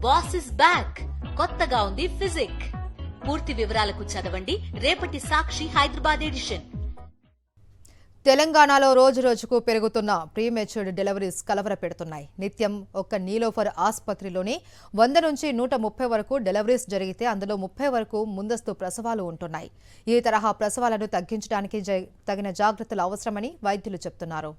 Boss is back, కొత్తగా ఉంది physique. పూర్తి వివరాలకు చదవండి రేపటి సాక్షి హైదరాబాద్ ఎడిషన్. తెలంగాణలో రోజు రోజుకు పెరుగుతున్న ప్రీమెచ్యూర్డ్ డెలివరీస్ కలవరపెడుతున్నాయి. నిత్యం ఒక్క నీలోఫర్ ఆసుపత్రిలోనే 100 నుంచి 130 వరకు డెలివరీస్ జరిగితే అందులో 30 వరకు ముందస్తు ప్రసవాలు ఉంటున్నాయి. ఈ తరహా ప్రసవాలను తగ్గించడానికి తగిన జాగ్రత్తలు అవసరమని వైద్యులు చెబుతున్నారు.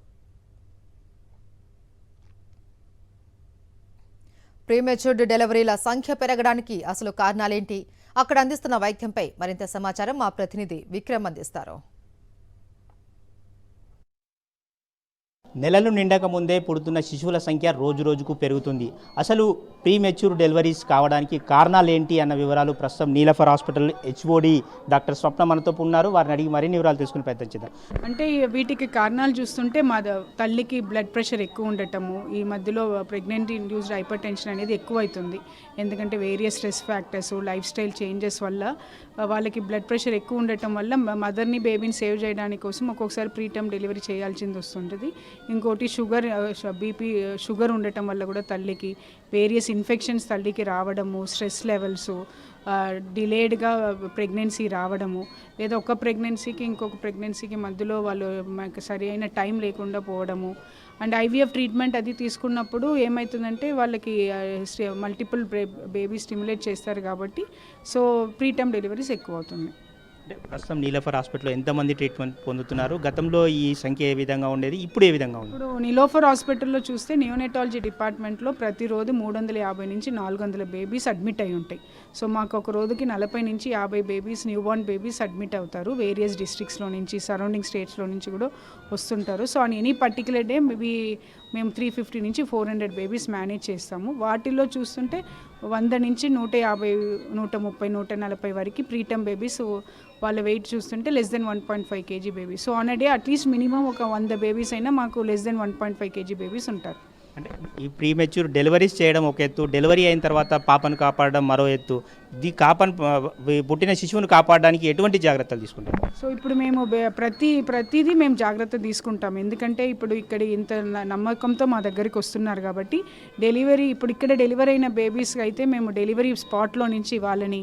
ప్రీమెచ్యూర్డ్ డెలివరీల సంఖ్య పెరగడానికి అసలు కారణాలేంటి, అక్కడ అందిస్తున్న వైద్యంపై మరింత సమాచారం మా ప్రతినిధి విక్రమ్ అందిస్తారు. నెలలు నిండక ముందే పుడుతున్న శిశువుల సంఖ్య రోజు రోజుకు పెరుగుతుంది. అసలు ప్రీమెచ్యూర్ డెలివరీస్ కావడానికి కారణాలు ఏంటి అన్న వివరాలు ప్రస్తుతం నీలఫర్ హాస్పిటల్ హెచ్ఓడి డాక్టర్ స్వప్న మనతో ఉన్నారు. వారిని అడిగి మరిన్ని వివరాలు తీసుకుని ప్రయత్నం చేద్దాం. అంటే వీటికి కారణాలు చూస్తుంటే మా తల్లికి బ్లడ్ ప్రెషర్ ఎక్కువ ఉండటము, ఈ మధ్యలో ప్రెగ్నెంట్ ఇండ్యూస్డ్ హైపర్ టెన్షన్ అనేది ఎక్కువ అవుతుంది. ఎందుకంటే various stress factors, life style changes వల్ల వాళ్ళకి బ్లడ్ ప్రెషర్ ఎక్కువ ఉండటం వల్ల మదర్ని బేబీని సేవ్ చేయడానికి కోసం ఒక్కొక్కసారి ప్రీటర్మ్ డెలివరీ చేయాల్సింది వస్తుంటుంది. ఇంకోటి బీపీ షుగర్ ఉండటం వల్ల కూడా తల్లికి వేరియస్ ఇన్ఫెక్షన్స్ తల్లికి రావడము, స్ట్రెస్ లెవెల్స్, డిలేడ్గా ప్రెగ్నెన్సీ రావడము, లేదా ఒక ప్రెగ్నెన్సీకి ఇంకొక ప్రెగ్నెన్సీకి మధ్యలో వాళ్ళు సరి అయిన టైం లేకుండా పోవడము. అండ్ ఐవీఎఫ్ ట్రీట్మెంట్ అది తీసుకున్నప్పుడు ఏమవుతుందంటే వాళ్ళకి మల్టిపుల్ బేబీ స్టిమ్యులేట్ చేస్తారు కాబట్టి సో ప్రీటర్మ్ డెలివరీస్ ఎక్కువ అవుతుంది. ప్రస్తుతం నీలఫర్ హాస్పిటల్లో ఎంతమంది ట్రీట్మెంట్ పొందుతున్నారు, గతంలో ఈ సంఖ్య ఏ విధంగా ఉండేది, ఇప్పుడు ఏ విధంగా ఉంది? ఇప్పుడు నీలోఫర్ హాస్పిటల్లో చూస్తే నియోనెటాలజీ డిపార్ట్మెంట్లో ప్రతిరోజు 350 నుంచి 400 బేబీస్ అడ్మిట్ అయి ఉంటాయి. సో మాకు ఒక రోజుకి 40 నుంచి 50 babies, new born babies admit అవుతారు. వేరియస్ డిస్ట్రిక్ట్స్లో నుంచి, సరౌండింగ్ స్టేట్స్లో నుంచి కూడా వస్తుంటారు. So on any particular day మేము 350 నుంచి 400 బేబీస్ మేనేజ్ చేస్తాము. వాటిల్లో చూస్తుంటే 100 నుంచి 150, 130, 140 వరకు ప్రీటర్మ్ బేబీస్ వాళ్ళ వెయిట్ చూస్తుంటే less than 1.5 kg babies. So on a day at least minimum ఒక 100 బేబీస్ అయినా మాకు లెస్ దెన్ 1.5 kg బేబీస్ ఉంటారు. అంటే ఈ ప్రీమెచ్యూర్ డెలివరీస్ చేయడం ఒక ఎత్తు, డెలివరీ అయిన తర్వాత పాపను కాపాడడం మరో ఎత్తు. పుట్టిన శిశువును కాపాడడానికి ఎటువంటి జాగ్రత్తలు తీసుకుంటాం? సో ఇప్పుడు మేము ప్రతిదీ మేము జాగ్రత్త తీసుకుంటాం. ఎందుకంటే ఇప్పుడు ఇక్కడ ఇంత నమ్మకంతో మా దగ్గరికి వస్తున్నారు కాబట్టి ఇప్పుడు ఇక్కడ డెలివరీ అయిన బేబీస్ అయితే మేము డెలివరీ స్పాట్లో నుంచి వాళ్ళని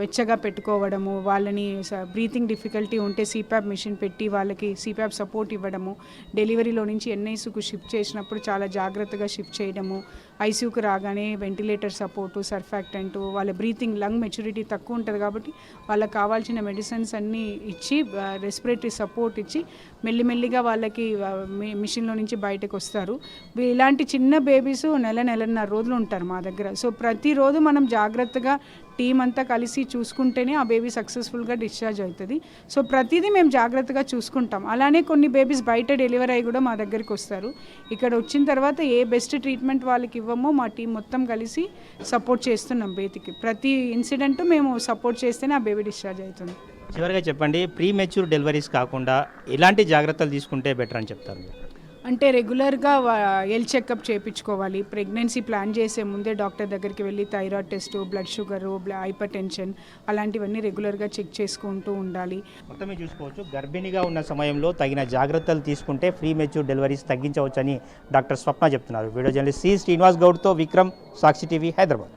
వెచ్చగా పెట్టుకోవడము, వాళ్ళని బ్రీతింగ్ డిఫికల్టీ ఉంటే సిపాప్ మిషన్ పెట్టి వాళ్ళకి సిపాప్ సపోర్ట్ ఇవ్వడము, డెలివరీలో నుంచి ఎన్ఐసీకు షిఫ్ట్ చేసినప్పుడు చాలా జాగ్రత్తగా షిఫ్ట్ చేయడము, ఐసీయూకి రాగానే వెంటిలేటర్ సపోర్టు, సర్ఫాక్టెంట్, వాళ్ళ బ్రీతింగ్ లంగ్ మెచ్యూరిటీ తక్కువ ఉంటుంది కాబట్టి వాళ్ళకి కావాల్సిన మెడిసిన్స్ అన్నీ ఇచ్చి రెస్పిరేటరీ సపోర్ట్ ఇచ్చి మెల్లిమెల్లిగా వాళ్ళకి మిషన్లో నుంచి బయటకు వస్తారు. ఇలాంటి చిన్న బేబీస్ నెలన్నర రోజులు ఉంటారు మా దగ్గర. సో ప్రతిరోజు మనం జాగ్రత్తగా టీం అంతా కలిసి చూసుకుంటేనే ఆ బేబీ సక్సెస్ఫుల్గా డిశ్చార్జ్ అవుతుంది. సో ప్రతిదీ మేము జాగ్రత్తగా చూసుకుంటాం. అలానే కొన్ని బేబీస్ బయట డెలివరీ అయ్యి కూడా మా దగ్గరికి వస్తారు. ఇక్కడ వచ్చిన తర్వాత ఏ బెస్ట్ ట్రీట్మెంట్ వాళ్ళకి ఇవ్వమో మా టీం మొత్తం కలిసి సపోర్ట్ చేస్తున్నాం. ప్రతి ఇన్సిడెంట్ మేము సపోర్ట్ చేస్తేనే ఆ బేబీ డిశ్చార్జ్ అవుతుంది. చివరిగా చెప్పండి, ప్రీమెచ్యూర్ డెలివరీస్ కాకుండా ఎలాంటి జాగ్రత్తలు తీసుకుంటే బెటర్ అని చెప్తారు? అంటే రెగ్యులర్గా హెల్త్ చెకప్ చేయించుకోవాలి. ప్రెగ్నెన్సీ ప్లాన్ చేసే ముందే డాక్టర్ దగ్గరికి వెళ్ళి thyroid test, blood sugar, hyper tension అలాంటివన్నీ రెగ్యులర్గా చెక్ చేసుకుంటూ ఉండాలి. మొత్తమే చూసుకోవచ్చు, గర్భిణిగా ఉన్న సమయంలో తగిన జాగ్రత్తలు తీసుకుంటే ప్రీమెచ్యూర్ డెలివరీస్ తగ్గించవచ్చని డాక్టర్ స్వప్న చెప్తున్నారు. వీడియో జర్నలిస్ట్ సి శ్రీనివాస్ గౌడ్తో విక్రమ్, సాక్షి టీవీ, హైదరాబాద్.